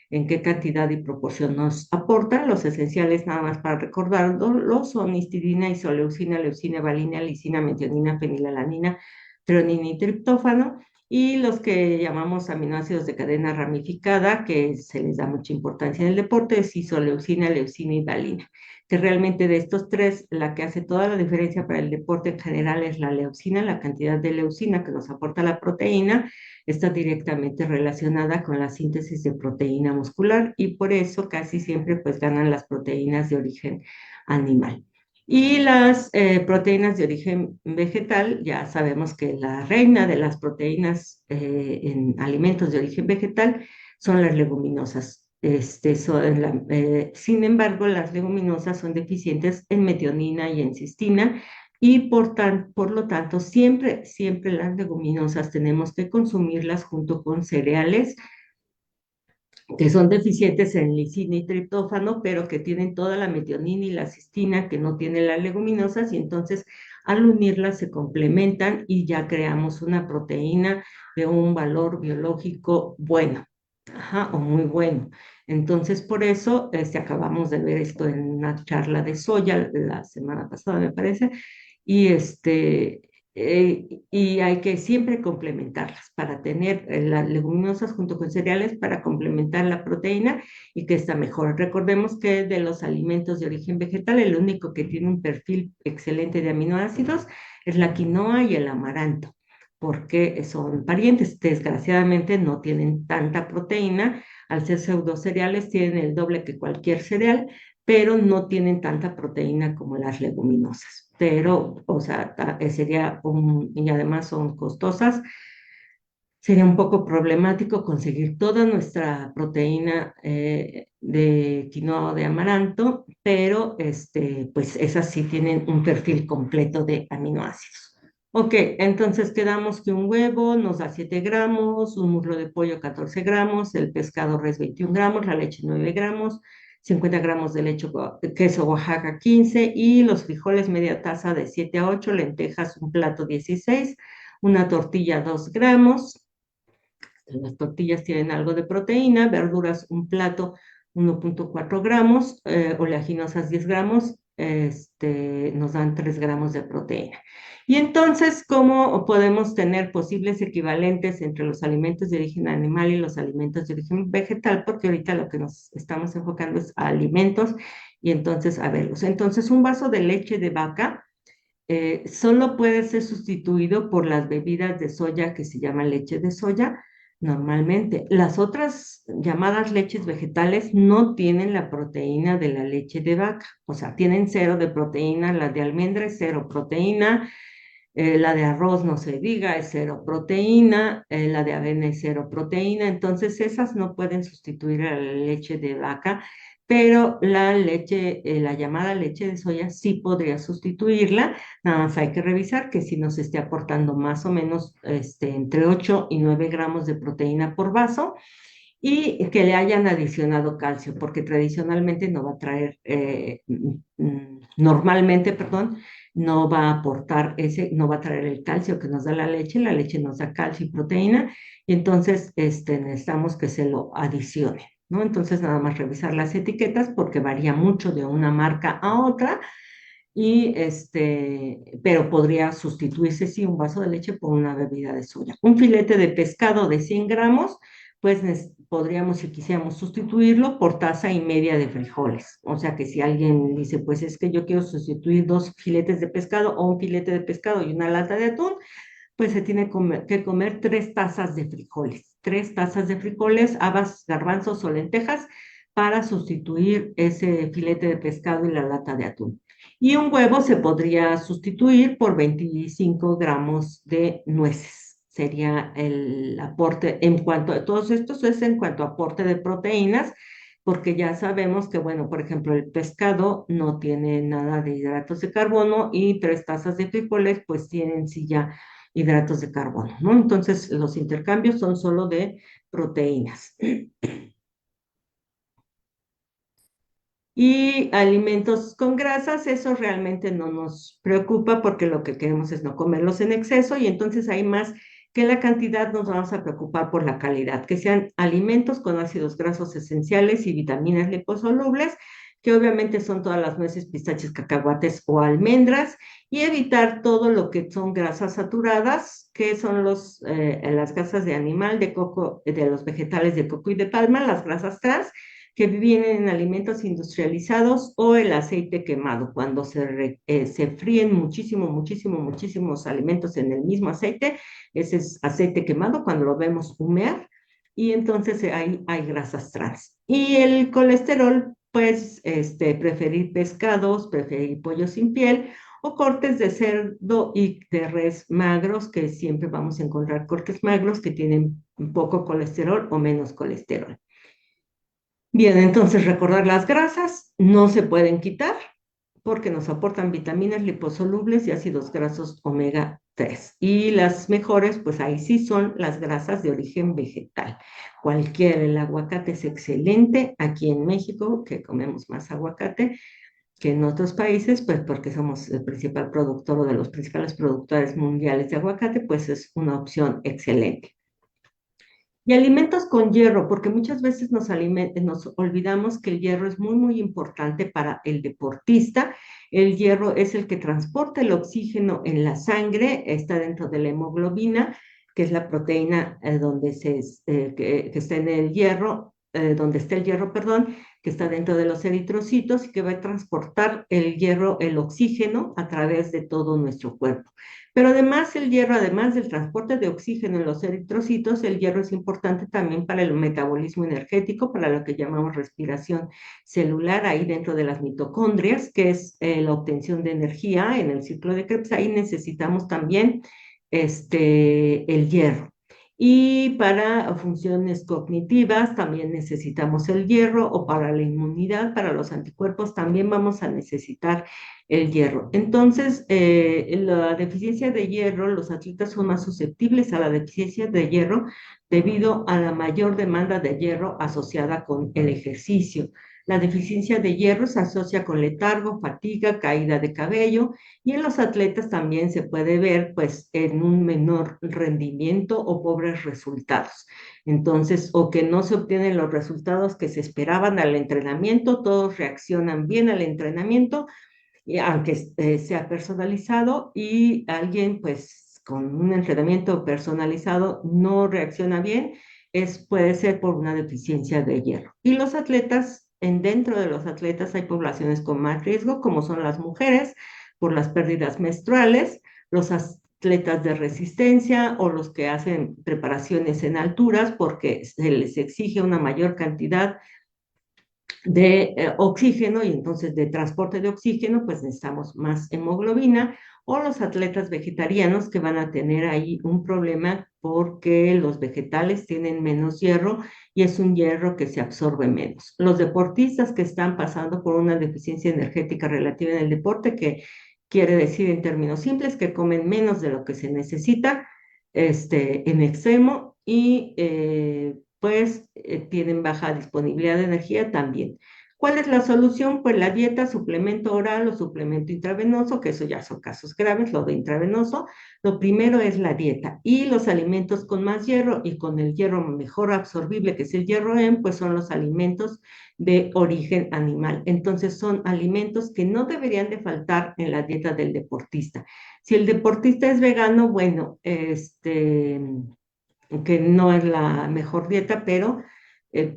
Speaker 1: en qué cantidad y proporción nos aportan. Los esenciales, nada más para recordarlo, son histidina, isoleucina, leucina, valina, lisina, metionina, fenilalanina, treonina y triptófano. Y los que llamamos aminoácidos de cadena ramificada, que se les da mucha importancia en el deporte, es isoleucina, leucina y valina, que realmente de estos tres, la que hace toda la diferencia para el deporte en general es la leucina. La cantidad de leucina que nos aporta la proteína está directamente relacionada con la síntesis de proteína muscular, y por eso casi siempre pues ganan las proteínas de origen animal. Y las proteínas de origen vegetal, ya sabemos que la reina de las proteínas en alimentos de origen vegetal son las leguminosas. Sin embargo, las leguminosas son deficientes en metionina y en cistina, y por lo tanto, siempre las leguminosas tenemos que consumirlas junto con cereales que son deficientes en lisina y triptófano, pero que tienen toda la metionina y la cistina que no tienen las leguminosas, y entonces al unirlas se complementan y ya creamos una proteína de un valor biológico bueno, ajá, o muy bueno. Entonces, por eso acabamos de ver esto en una charla de soya la semana pasada, me parece, y y hay que siempre complementarlas para tener las leguminosas junto con cereales para complementar la proteína y que está mejor. Recordemos que de los alimentos de origen vegetal, el único que tiene un perfil excelente de aminoácidos es la quinoa y el amaranto, porque son parientes. Desgraciadamente no tienen tanta proteína. Al ser pseudocereales tienen el doble que cualquier cereal, pero no tienen tanta proteína como las leguminosas. Pero, o sea, y además son costosas, sería un poco problemático conseguir toda nuestra proteína de quinoa o de amaranto, pero pues esas sí tienen un perfil completo de aminoácidos. Ok, entonces quedamos que un huevo nos da 7 gramos, un muslo de pollo 14 gramos, el pescado res 21 gramos, la leche 9 gramos, 50 gramos de queso Oaxaca 15, y los frijoles media taza de 7 a 8, lentejas un plato 16, una tortilla 2 gramos. Las tortillas tienen algo de proteína, verduras un plato 1,4 gramos, oleaginosas 10 gramos, nos dan 3 gramos de proteína. Y entonces, ¿cómo podemos tener posibles equivalentes entre los alimentos de origen animal y los alimentos de origen vegetal? Porque ahorita lo que nos estamos enfocando es a alimentos, y entonces a verlos. Entonces, un vaso de leche de vaca solo puede ser sustituido por las bebidas de soya que se llama leche de soya normalmente. Las otras llamadas leches vegetales no tienen la proteína de la leche de vaca, o sea, tienen cero de proteína. La de almendra es cero proteína, la de arroz no se diga, es cero proteína, la de avena es cero proteína. Entonces esas no pueden sustituir a la leche de vaca, pero la llamada leche de soya sí podría sustituirla. Nada más hay que revisar que si nos esté aportando más o menos entre 8 y 9 gramos de proteína por vaso, y que le hayan adicionado calcio, porque tradicionalmente no va a traer, normalmente, perdón, no va a aportar no va a traer el calcio que nos da la leche nos da calcio y proteína, y entonces necesitamos que se lo adicione, ¿no? Entonces nada más revisar las etiquetas porque varía mucho de una marca a otra, pero podría sustituirse, sí, un vaso de leche por una bebida de soya. Un filete de pescado de 100 gramos, pues podríamos, si quisiéramos, sustituirlo por taza y media de frijoles. O sea que si alguien dice, pues es que yo quiero sustituir 2 filetes de pescado o un filete de pescado y una lata de atún, pues se tiene que comer 3 tazas de frijoles. 3 tazas de frijoles, habas, garbanzos o lentejas, para sustituir ese filete de pescado y la lata de atún. Y un huevo se podría sustituir por 25 gramos de nueces. Sería el aporte en cuanto a todos estos, es en cuanto a aporte de proteínas, porque ya sabemos que, bueno, por ejemplo, el pescado no tiene nada de hidratos de carbono, y 3 tazas de frijoles pues tienen sí ya hidratos de carbono, ¿no? Entonces, los intercambios son solo de proteínas. Y alimentos con grasas, eso realmente no nos preocupa porque lo que queremos es no comerlos en exceso, y entonces hay más que la cantidad nos vamos a preocupar por la calidad, que sean alimentos con ácidos grasos esenciales y vitaminas liposolubles, que obviamente son todas las nueces, pistaches, cacahuates o almendras, y evitar todo lo que son grasas saturadas, que son las grasas de animal, de coco, de los vegetales de coco y de palma, las grasas trans, que vienen en alimentos industrializados o el aceite quemado. Cuando se fríen muchísimos alimentos en el mismo aceite, ese es aceite quemado cuando lo vemos humear y entonces hay grasas trans. Y el colesterol, pues preferir pescados, preferir pollo sin piel o cortes de cerdo y de res magros, que siempre vamos a encontrar cortes magros que tienen poco colesterol o menos colesterol. Bien, entonces recordar las grasas no se pueden quitar porque nos aportan vitaminas liposolubles y ácidos grasos omega 3. Y las mejores, pues ahí sí son las grasas de origen vegetal. El aguacate es excelente aquí en México, que comemos más aguacate que en otros países, pues porque somos el principal productor o de los principales productores mundiales de aguacate, pues es una opción excelente. Y alimentos con hierro, porque muchas veces nos olvidamos que el hierro es muy importante para el deportista. El hierro es el que transporta el oxígeno en la sangre, está dentro de la hemoglobina, que es la proteína que está en el hierro, donde está el hierro, perdón, que está dentro de los eritrocitos y que va a transportar el hierro, el oxígeno, a través de todo nuestro cuerpo. Pero además el hierro, además del transporte de oxígeno en los eritrocitos, el hierro es importante también para el metabolismo energético, para lo que llamamos respiración celular, ahí dentro de las mitocondrias, que es la obtención de energía en el ciclo de Krebs. Ahí necesitamos también el hierro. Y para funciones cognitivas también necesitamos el hierro, o para la inmunidad, para los anticuerpos también vamos a necesitar el hierro. Entonces, la deficiencia de hierro, los atletas son más susceptibles a la deficiencia de hierro debido a la mayor demanda de hierro asociada con el ejercicio. La deficiencia de hierro se asocia con letargo, fatiga, caída de cabello, y en los atletas también se puede ver pues en un menor rendimiento o pobres resultados. Entonces, o que no se obtienen los resultados que se esperaban al entrenamiento, todos reaccionan bien al entrenamiento, aunque sea personalizado, y alguien pues con un entrenamiento personalizado no reacciona bien, puede ser por una deficiencia de hierro. Y los atletas, dentro de los atletas hay poblaciones con más riesgo, como son las mujeres, por las pérdidas menstruales, los atletas de resistencia o los que hacen preparaciones en alturas porque se les exige una mayor cantidad de oxígeno, y entonces de transporte de oxígeno, pues necesitamos más hemoglobina, o los atletas vegetarianos que van a tener ahí un problema porque los vegetales tienen menos hierro y es un hierro que se absorbe menos. Los deportistas que están pasando por una deficiencia energética relativa en el deporte, que quiere decir en términos simples que comen menos de lo que se necesita en extremo, y pues tienen baja disponibilidad de energía también. ¿Cuál es la solución? Pues la dieta, suplemento oral o suplemento intravenoso, que eso ya son casos graves, lo de intravenoso. Lo primero es la dieta, y los alimentos con más hierro y con el hierro mejor absorbible, que es el hierro EM, pues son los alimentos de origen animal. Entonces son alimentos que no deberían de faltar en la dieta del deportista. Si el deportista es vegano, bueno, que no es la mejor dieta, pero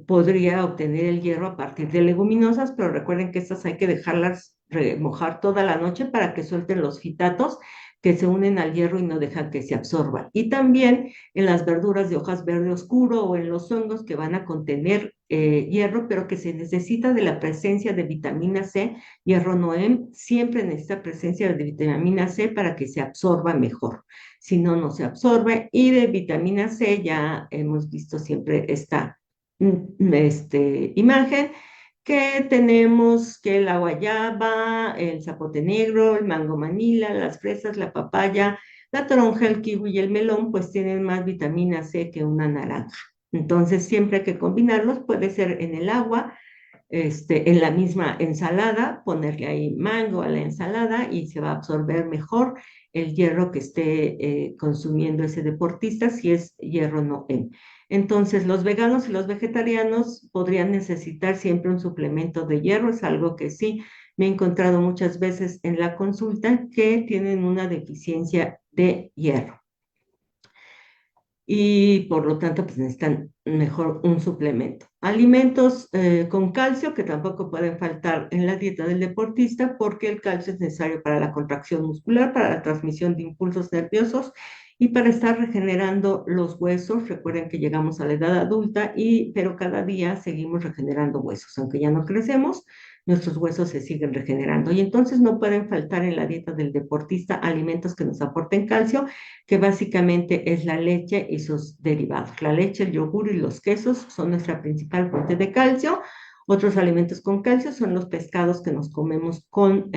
Speaker 1: podría obtener el hierro a partir de leguminosas, pero recuerden que estas hay que dejarlas remojar toda la noche para que suelten los fitatos que se unen al hierro y no dejan que se absorban. Y también en las verduras de hojas verde oscuro o en los hongos, que van a contener hierro, pero que se necesita de la presencia de vitamina C, hierro Noem, siempre necesita presencia de vitamina C para que se absorba mejor. Si no, no se absorbe. Y de vitamina C ya hemos visto siempre esta imagen, que tenemos que la guayaba, el zapote negro, el mango manila, las fresas, la papaya, la toronja, el kiwi y el melón, pues tienen más vitamina C que una naranja. Entonces, siempre hay que combinarlos, puede ser en el agua, en la misma ensalada, ponerle ahí mango a la ensalada y se va a absorber mejor el hierro que esté consumiendo ese deportista, si es hierro no N. Entonces, los veganos y los vegetarianos podrían necesitar siempre un suplemento de hierro, es algo que sí me he encontrado muchas veces en la consulta que tienen una deficiencia de hierro y por lo tanto pues necesitan mejor un suplemento. Alimentos con calcio que tampoco pueden faltar en la dieta del deportista porque el calcio es necesario para la contracción muscular, para la transmisión de impulsos nerviosos y para estar regenerando los huesos. Recuerden que llegamos a la edad adulta pero cada día seguimos regenerando huesos, aunque ya no crecemos. Nuestros huesos se siguen regenerando y entonces no pueden faltar en la dieta del deportista alimentos que nos aporten calcio, que básicamente es la leche y sus derivados. La leche, el yogur y los quesos son nuestra principal fuente de calcio. Otros alimentos con calcio son los pescados que nos comemos con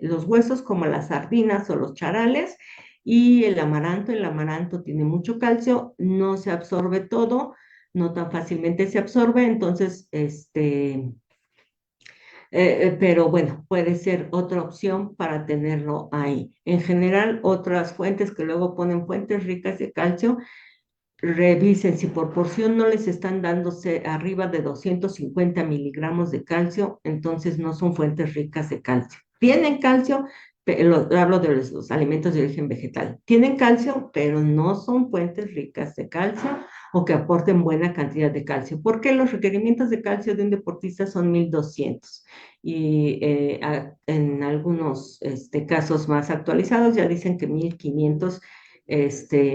Speaker 1: los huesos, como las sardinas o los charales, y el amaranto. El amaranto tiene mucho calcio, no se absorbe todo, no tan fácilmente se absorbe, entonces, pero bueno, puede ser otra opción para tenerlo ahí. En general, otras fuentes que luego ponen fuentes ricas de calcio, revisen si por porción no les están dándose arriba de 250 miligramos de calcio, entonces no son fuentes ricas de calcio. Tienen calcio, hablo de los alimentos de origen vegetal, tienen calcio, pero no son fuentes ricas de calcio o que aporten buena cantidad de calcio, porque los requerimientos de calcio de un deportista son 1200 y en algunos casos más actualizados ya dicen que 1500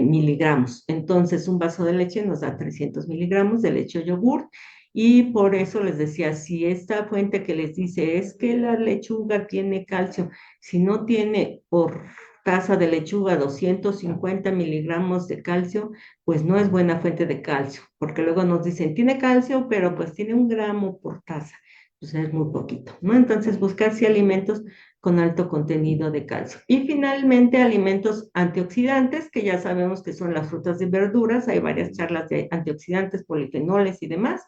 Speaker 1: miligramos. Entonces, un vaso de leche nos da 300 miligramos de leche o yogur. Y por eso les decía, si esta fuente que les dice es que la lechuga tiene calcio, si no tiene por taza de lechuga 250 miligramos de calcio, pues no es buena fuente de calcio, porque luego nos dicen, tiene calcio, pero pues tiene 1 gramo por taza, pues es muy poquito, ¿no? Entonces, buscar si alimentos con alto contenido de calcio. Y finalmente, alimentos antioxidantes, que ya sabemos que son las frutas y verduras. Hay varias charlas de antioxidantes, polifenoles y demás,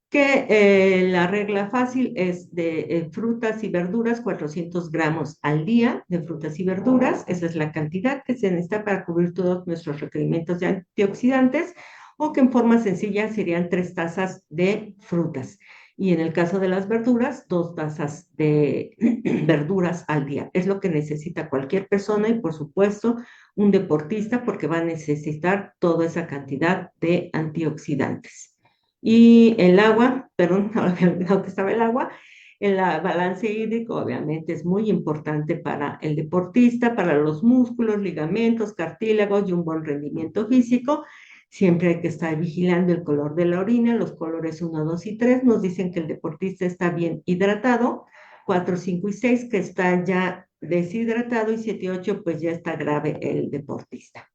Speaker 1: que la regla fácil es de frutas y verduras, 400 gramos al día de frutas y verduras. Esa es la cantidad que se necesita para cubrir todos nuestros requerimientos de antioxidantes, o que en forma sencilla serían 3 tazas de frutas. Y en el caso de las verduras, 2 tazas de verduras al día. Es lo que necesita cualquier persona y, por supuesto, un deportista, porque va a necesitar toda esa cantidad de antioxidantes. Y el agua, perdón, había olvidado que estaba el agua. El balance hídrico obviamente es muy importante para el deportista, para los músculos, ligamentos, cartílagos y un buen rendimiento físico. Siempre hay que estar vigilando el color de la orina. Los colores 1, 2 y 3 nos dicen que el deportista está bien hidratado. 4, 5 y 6 que está ya deshidratado, y 7 y 8 pues ya está grave el deportista.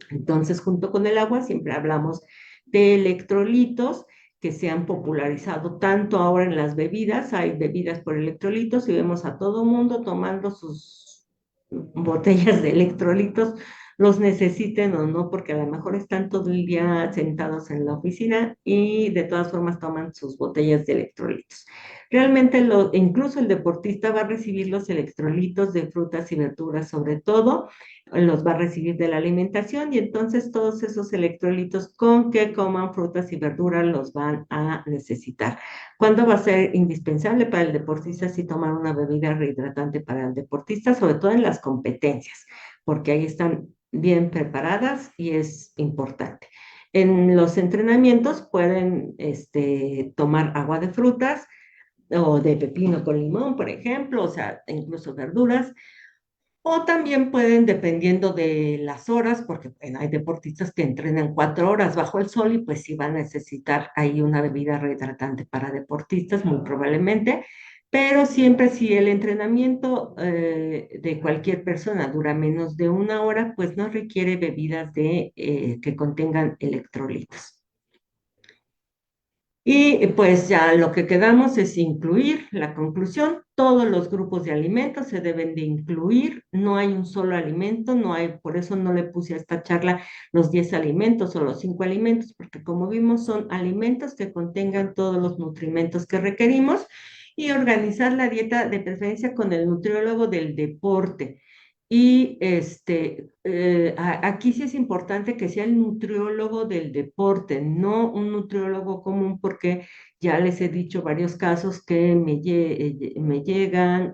Speaker 1: Entonces, junto con el agua, siempre hablamos de electrolitos que se han popularizado tanto ahora en las bebidas. Hay bebidas por electrolitos y vemos a todo mundo tomando sus botellas de electrolitos, los necesiten o no, porque a lo mejor están todo el día sentados en la oficina y de todas formas toman sus botellas de electrolitos. Realmente incluso el deportista va a recibir los electrolitos de frutas y verduras, sobre todo los va a recibir de la alimentación, y entonces todos esos electrolitos con que coman frutas y verduras los van a necesitar. ¿Cuándo va a ser indispensable para el deportista si tomar una bebida rehidratante para el deportista? Sobre todo en las competencias, porque ahí están bien preparadas y es importante. En los entrenamientos pueden tomar agua de frutas o de pepino con limón, por ejemplo, o sea, incluso verduras. O también pueden, dependiendo de las horas, porque bueno, hay deportistas que entrenan 4 horas bajo el sol y pues sí van a necesitar ahí una bebida rehidratante para deportistas, muy probablemente, pero siempre si el entrenamiento de cualquier persona dura menos de 1 hora, pues no requiere bebidas que contengan electrolitos. Y pues ya lo que quedamos es incluir la conclusión. Todos los grupos de alimentos se deben de incluir. No hay un solo alimento, no hay, por eso no le puse a esta charla los 10 alimentos o los 5 alimentos, porque como vimos son alimentos que contengan todos los nutrimentos que requerimos y organizar la dieta de preferencia con el nutriólogo del deporte. Y aquí sí es importante que sea el nutriólogo del deporte, no un nutriólogo común, porque ya les he dicho varios casos que me llegan,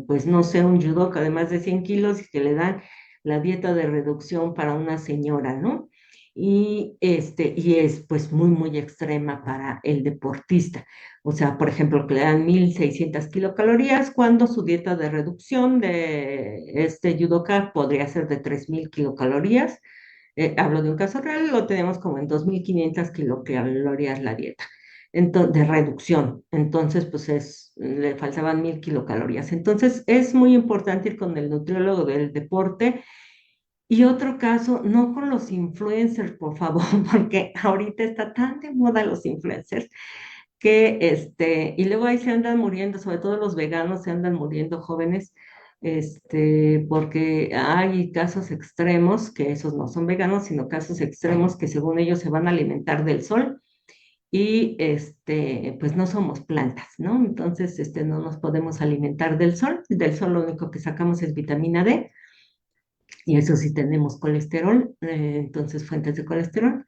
Speaker 1: pues no sé, un judoka de más de 100 kilos y que le dan la dieta de reducción para una señora, ¿no? Y es pues muy, muy extrema para el deportista. O sea, por ejemplo, que le dan 1.600 kilocalorías cuando su dieta de reducción de este judoka podría ser de 3.000 kilocalorías. Hablo de un caso real, lo tenemos como en 2.500 kilocalorías la dieta de reducción. Entonces, pues le faltaban 1.000 kilocalorías. Entonces, es muy importante ir con el nutriólogo del deporte. Y otro caso, no con los influencers, por favor, porque ahorita está tan de moda los influencers y luego ahí se andan muriendo, sobre todo los veganos se andan muriendo jóvenes, porque hay casos extremos, que esos no son veganos, sino casos extremos que según ellos se van a alimentar del sol y pues no somos plantas, ¿no? Entonces, no nos podemos alimentar del sol lo único que sacamos es vitamina D, y eso sí tenemos colesterol, entonces fuentes de colesterol.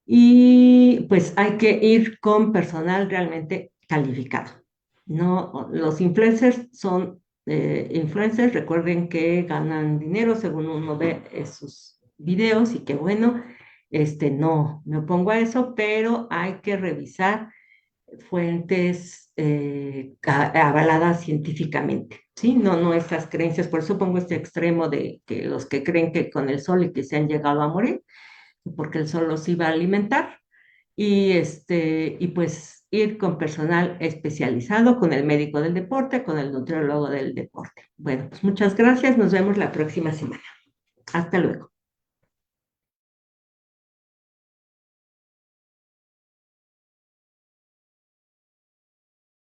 Speaker 1: Y pues hay que ir con personal realmente calificado. No, los influencers son influencers, recuerden que ganan dinero según uno ve sus videos y que bueno, no me opongo a eso, pero hay que revisar fuentes avaladas científicamente, ¿sí? No, no esas creencias, por eso pongo este extremo de que los que creen que con el sol y que se han llegado a morir, porque el sol los iba a alimentar, y pues ir con personal especializado, con el médico del deporte, con el nutriólogo del deporte. Bueno, pues muchas gracias, nos vemos la próxima semana. Hasta luego.